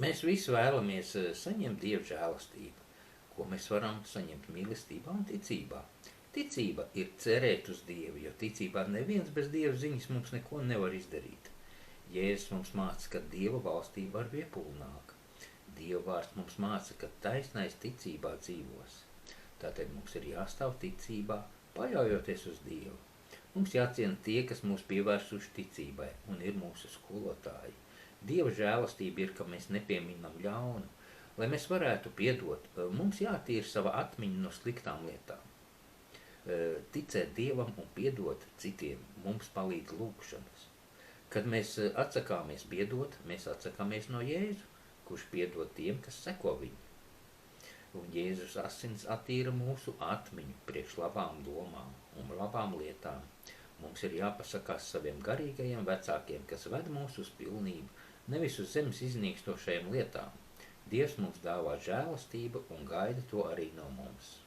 Mēs visi vēlamies saņemt Dieva žēlastību, ko mēs varam saņemt mīlestībā un ticībā. Ticība ir cerēt uz Dievu, jo ticībā neviens bez Dieva ziņas mums neko nevar izdarīt. Jēzus mums māca, ka Dieva valstība ar viepulu nāk. Dieva vārds mums māca, ka taisnais ticībā dzīvos. Tātad mums ir jāstāv ticībā, paļaujoties uz Dievu. Mums jāciena tie, kas mūs pievērsuši ticībai un ir mūsu skolotāji. Dieva žēlastība ir, ka mēs nepieminam ļaunu. Lai mēs varētu piedot, mums jātīra sava atmiņa no sliktām lietām. Ticēt Dievam un piedot citiem mums palīdz lūgšanas. Kad mēs atsakāmies piedot, mēs atsakāmies no Jēzu, kurš piedod tiem, kas seko viņu. Un Jēzus asins attīra mūsu atmiņu priekš labām domām un labām lietām. Mums ir jāpasakās saviem garīgajiem vecākiem, kas ved mūs uz pilnību, nevis uz zemes iznīkstošajām lietām. Dievs mums dāvā žēlastību un gaida to arī no mums.